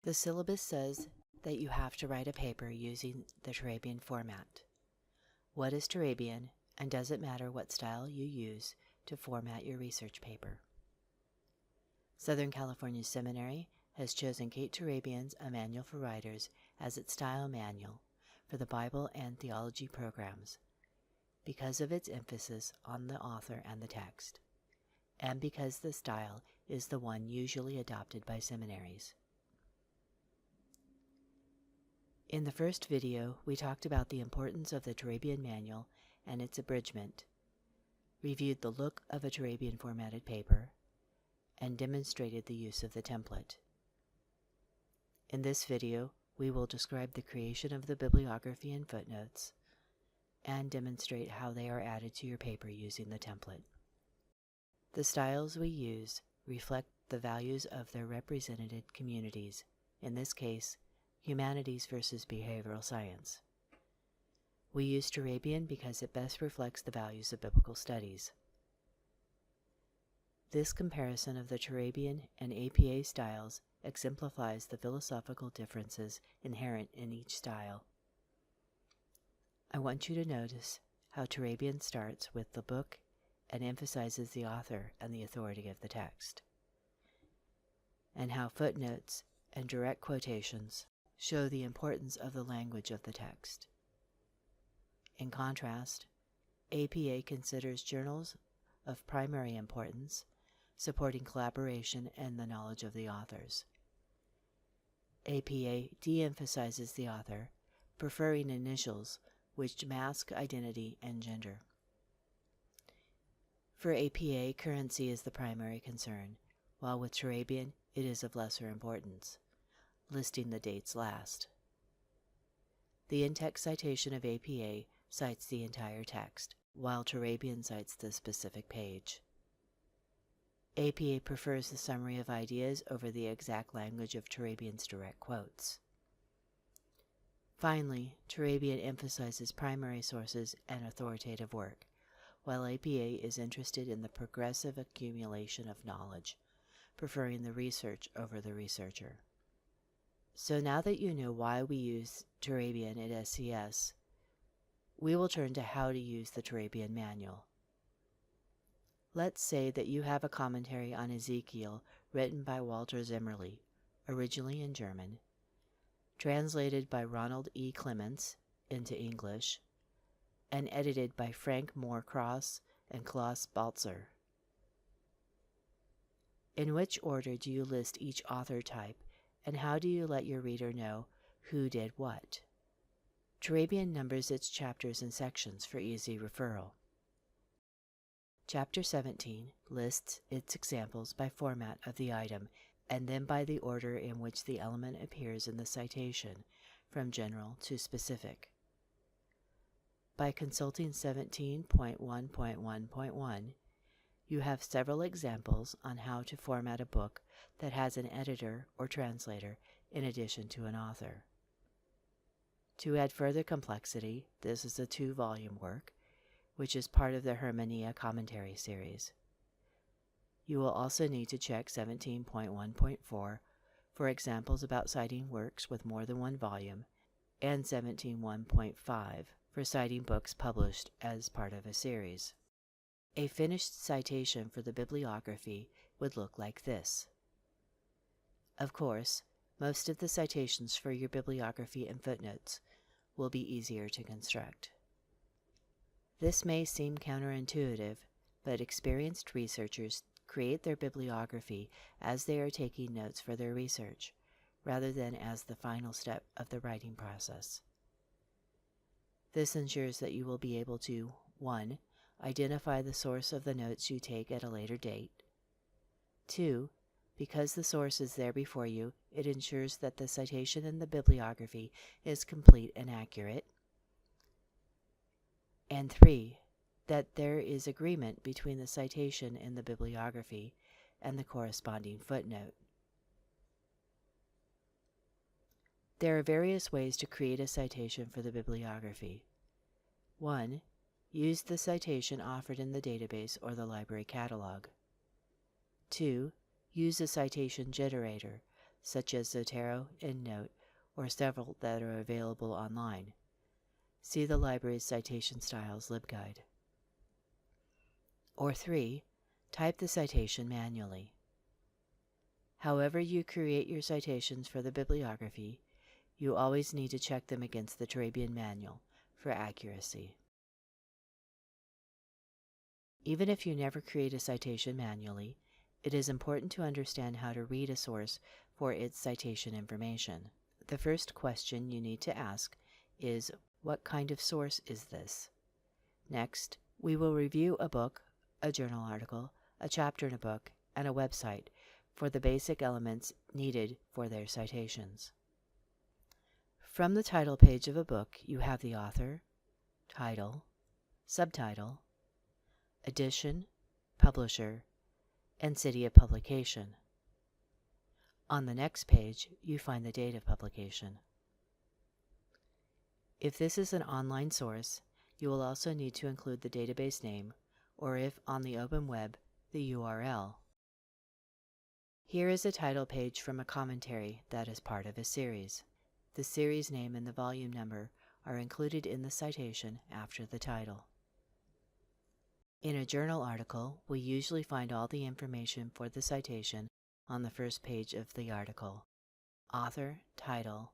The syllabus says that you have to write a paper using the Turabian format. What is Turabian, and does it matter what style you use to format your research paper? Southern California Seminary has chosen Kate Turabian's A Manual for Writers as its style manual for the Bible and theology programs because of its emphasis on the author and the text, and because the style is the one usually adopted by seminaries. In the first video, we talked about the importance of the Turabian manual and its abridgment, reviewed the look of a Turabian formatted paper, and demonstrated the use of the template. In this video, we will describe the creation of the bibliography and footnotes, and demonstrate how they are added to your paper using the template. The styles we use reflect the values of their represented communities, in this case, humanities versus behavioral science. We use Turabian because it best reflects the values of biblical studies. This comparison of the Turabian and APA styles exemplifies the philosophical differences inherent in each style. I want you to notice how Turabian starts with the book and emphasizes the author and the authority of the text, and how footnotes and direct quotations show the importance of the language of the text. In contrast, APA considers journals of primary importance, supporting collaboration and the knowledge of the authors. APA de-emphasizes the author, preferring initials which mask identity and gender. For APA, currency is the primary concern, while with Turabian it is of lesser importance, listing the dates last. The in-text citation of APA cites the entire text, while Turabian cites the specific page. APA prefers the summary of ideas over the exact language of Turabian's direct quotes. Finally, Turabian emphasizes primary sources and authoritative work, while APA is interested in the progressive accumulation of knowledge, preferring the research over the researcher. So now that you know why we use Turabian at SCS, we will turn to how to use the Turabian manual. Let's say that you have a commentary on Ezekiel written by Walter Zimmerli, originally in German, translated by Ronald E. Clements into English, and edited by Frank Moore Cross and Klaus Baltzer. In which order do you list each author type, and how do you let your reader know who did what? Turabian numbers its chapters and sections for easy referral. Chapter 17 lists its examples by format of the item and then by the order in which the element appears in the citation, from general to specific. By consulting 17.1.1.1, you have several examples on how to format a book that has an editor or translator in addition to an author. To add further complexity, this is a 2-volume work, which is part of the Hermania commentary series. You will also need to check 17.1.4 for examples about citing works with more than one volume, and 17.1.5 for citing books published as part of a series. A finished citation for the bibliography would look like this. Of course, most of the citations for your bibliography and footnotes will be easier to construct. This may seem counterintuitive, but experienced researchers create their bibliography as they are taking notes for their research, rather than as the final step of the writing process. This ensures that you will be able to 1. Identify the source of the notes you take at a later date. 2. Because the source is there before you, it ensures that the citation in the bibliography is complete and accurate. And 3. That there is agreement between the citation in the bibliography and the corresponding footnote. There are various ways to create a citation for the bibliography. 1. Use the citation offered in the database or the library catalog. 2. Use a citation generator, such as Zotero, EndNote, or several that are available online. See the library's Citation Styles LibGuide. Or 3. Type the citation manually. However you create your citations for the bibliography, you always need to check them against the Turabian manual for accuracy. Even if you never create a citation manually, it is important to understand how to read a source for its citation information. The first question you need to ask is, what kind of source is this? Next, we will review a book, a journal article, a chapter in a book, and a website for the basic elements needed for their citations. From the title page of a book, you have the author, title, subtitle, edition, publisher, and city of publication. On the next page, you find the date of publication. If this is an online source, you will also need to include the database name, or if on the open web, the URL. Here is a title page from a commentary that is part of a series. The series name and the volume number are included in the citation after the title. In a journal article, we usually find all the information for the citation on the first page of the article: author, title,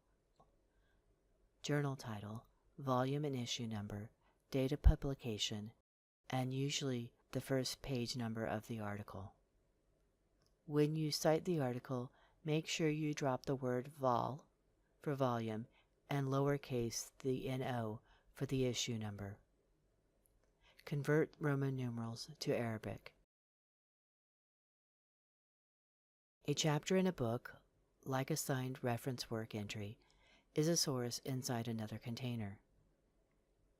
journal title, volume and issue number, date of publication, and usually the first page number of the article. When you cite the article, make sure you drop the word vol for volume and lowercase the NO for the issue number. Convert Roman numerals to Arabic. A chapter in a book, like a signed reference work entry, is a source inside another container.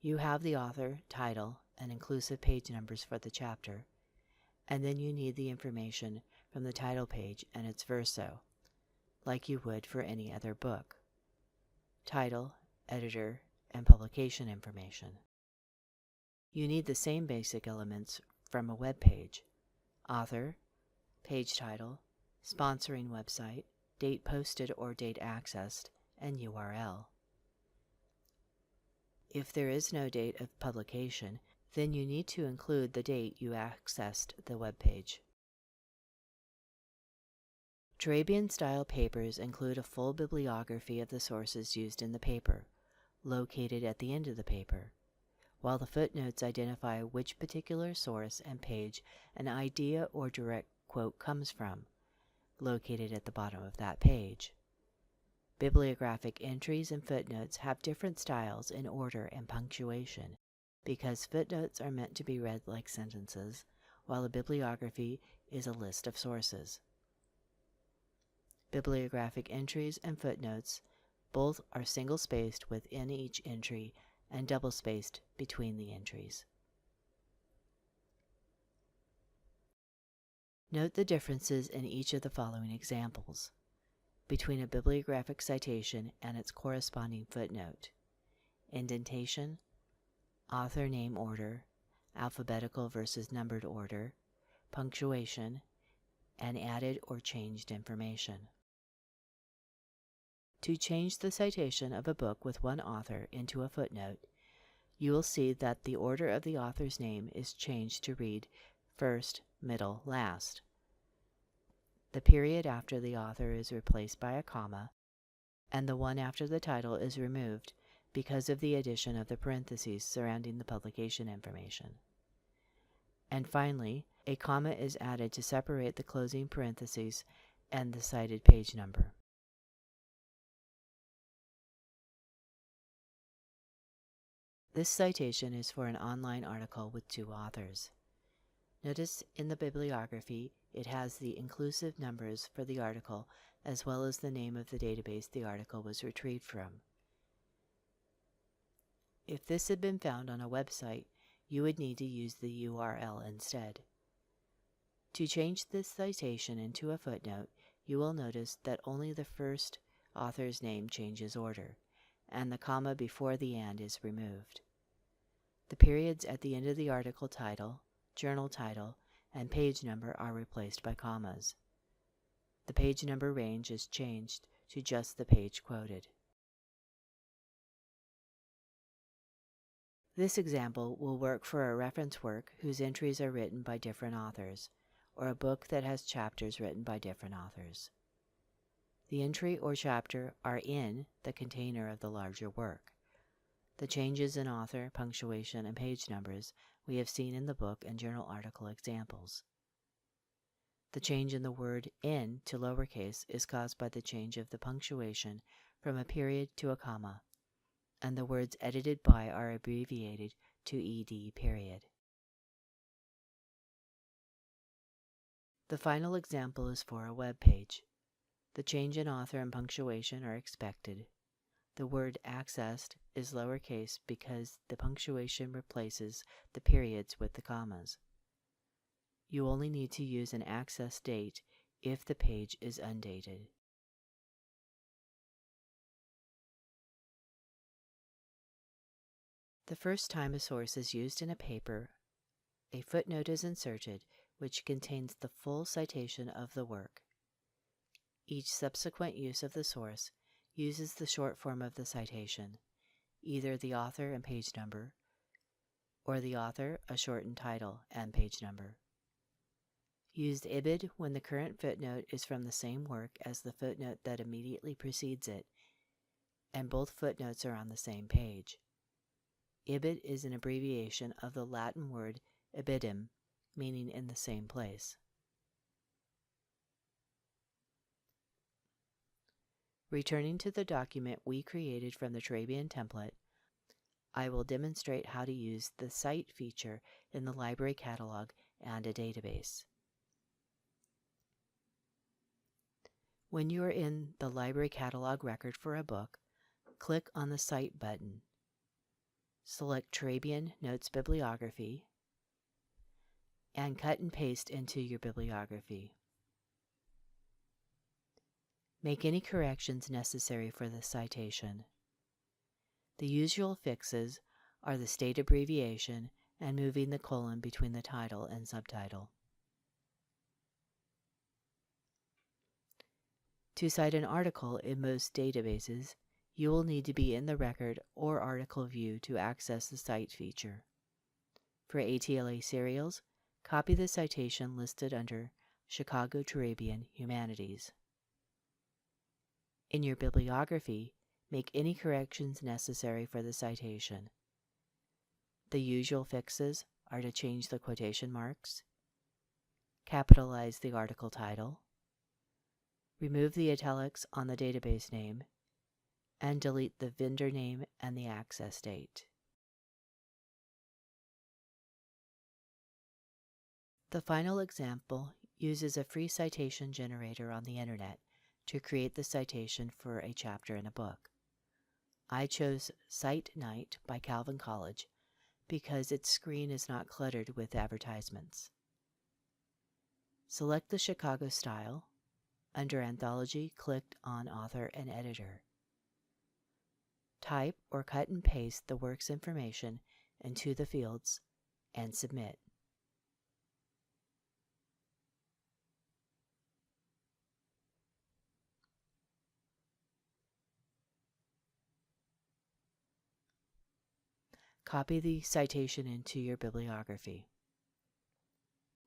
You have the author, title, and inclusive page numbers for the chapter, and then you need the information from the title page and its verso, like you would for any other book: title, editor, and publication information. You need the same basic elements from a web page: author, page title, sponsoring website, date posted or date accessed, and URL. If there is no date of publication, then you need to include the date you accessed the web page. Turabian-style papers include a full bibliography of the sources used in the paper, located at the end of the paper, while the footnotes identify which particular source and page an idea or direct quote comes from, located at the bottom of that page. Bibliographic entries and footnotes have different styles in order and punctuation, because footnotes are meant to be read like sentences, while a bibliography is a list of sources. Bibliographic entries and footnotes both are single-spaced within each entry and double-spaced between the entries. Note the differences in each of the following examples between a bibliographic citation and its corresponding footnote: indentation, author name order, alphabetical versus numbered order, punctuation, and added or changed information. To change the citation of a book with one author into a footnote, you will see that the order of the author's name is changed to read first, middle, last. The period after the author is replaced by a comma, and the one after the title is removed because of the addition of the parentheses surrounding the publication information. And finally, a comma is added to separate the closing parentheses and the cited page number. This citation is for an online article with two authors. Notice in the bibliography it has the inclusive numbers for the article as well as the name of the database the article was retrieved from. If this had been found on a website, you would need to use the URL instead. To change this citation into a footnote, you will notice that only the first author's name changes order, and the comma before the and is removed. The periods at the end of the article title, journal title, and page number are replaced by commas. the page number range is changed to just the page quoted. This example will work for a reference work whose entries are written by different authors, or a book that has chapters written by different authors. The entry or chapter are in the container of the larger work. The changes in author, punctuation, and page numbers we have seen in the book and journal article examples. The change in the word in to lowercase is caused by the change of the punctuation from a period to a comma, and the words edited by are abbreviated to ed period. The final example is for a web page. The change in author and punctuation are expected. The word accessed is lowercase because the punctuation replaces the periods with the commas. You only need to use an access date if the page is undated. The first time a source is used in a paper, a footnote is inserted which contains the full citation of the work. Each subsequent use of the source uses the short form of the citation, either the author and page number, or the author, a shortened title, and page number. Use IBID when the current footnote is from the same work as the footnote that immediately precedes it, and both footnotes are on the same page. IBID is an abbreviation of the Latin word ibidem, meaning in the same place. Returning to the document we created from the Turabian template, I will demonstrate how to use the Cite feature in the library catalog and a database. When you are in the library catalog record for a book, click on the Cite button. Select Turabian Notes Bibliography and cut and paste into your bibliography. Make any corrections necessary for the citation. The usual fixes are the state abbreviation and moving the colon between the title and subtitle. To cite an article in most databases, you will need to be in the record or article view to access the Cite feature. For ATLA serials, copy the citation listed under Chicago Turabian Humanities. In your bibliography, make any corrections necessary for the citation. The usual fixes are to change the quotation marks, capitalize the article title, remove the italics on the database name, and delete the vendor name and the access date. The final example uses a free citation generator on the internet to create the citation for a chapter in a book. I chose Cite Night by Calvin College because its screen is not cluttered with advertisements. Select the Chicago style. Under Anthology, click on Author and Editor. Type or cut and paste the work's information into the fields and submit. Copy the citation into your bibliography.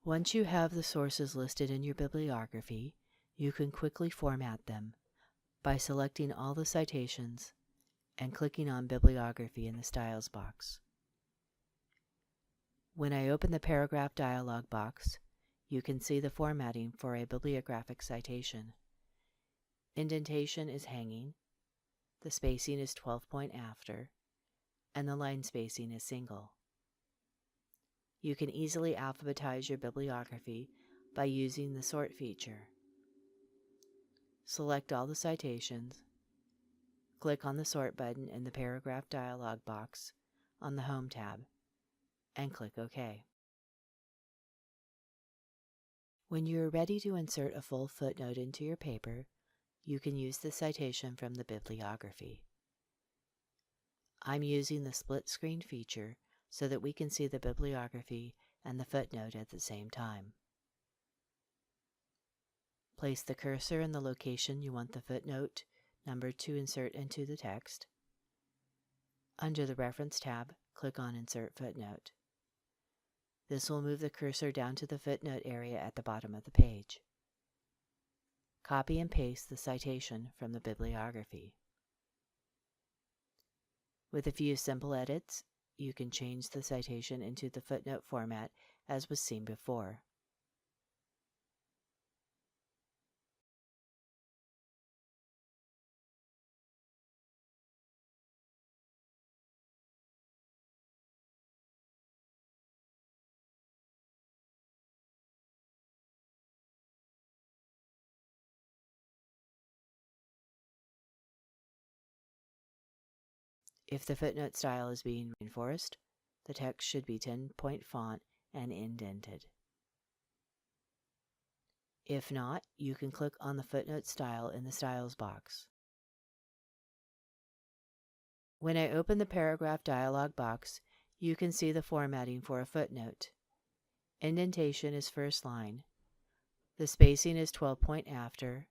Once you have the sources listed in your bibliography, you can quickly format them by selecting all the citations and clicking on Bibliography in the Styles box. When I open the paragraph dialog box, you can see the formatting for a bibliographic citation. Indentation is hanging, the spacing is 12 point after, and the line spacing is single. You can easily alphabetize your bibliography by using the sort feature. Select all the citations, click on the sort button in the paragraph dialog box on the Home tab, and click OK. When you are ready to insert a full footnote into your paper, you can use the citation from the bibliography. I'm using the split screen feature so that we can see the bibliography and the footnote at the same time. Place the cursor in the location you want the footnote number to insert into the text. Under the Reference tab, click on Insert Footnote. This will move the cursor down to the footnote area at the bottom of the page. Copy and paste the citation from the bibliography. With a few simple edits, you can change the citation into the footnote format as was seen before. If the footnote style is being reinforced, the text should be 10-point font and indented. If not, you can click on the footnote style in the Styles box. When I open the paragraph dialog box, you can see the formatting for a footnote. Indentation is first line, the spacing is 12-point after,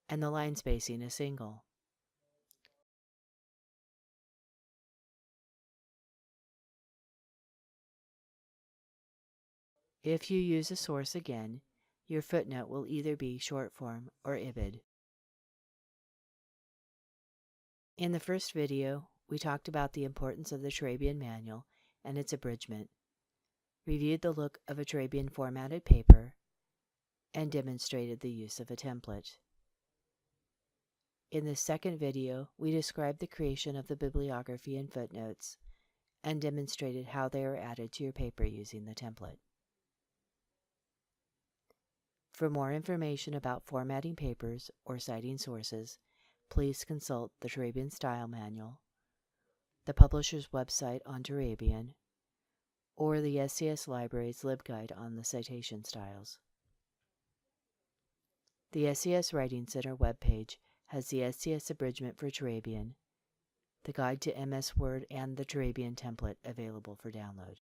and the line spacing is single. If you use a source again, your footnote will either be short form or IBID. In the first video, we talked about the importance of the Turabian manual and its abridgment, reviewed the look of a Turabian formatted paper, and demonstrated the use of a template. In the second video, we described the creation of the bibliography and footnotes and demonstrated how they are added to your paper using the template. For more information about formatting papers or citing sources, please consult the Turabian Style Manual, the publisher's website on Turabian, or the SCS Library's LibGuide on the citation styles. The SCS Writing Center webpage has the SCS abridgment for Turabian, the guide to MS Word, and the Turabian template available for download.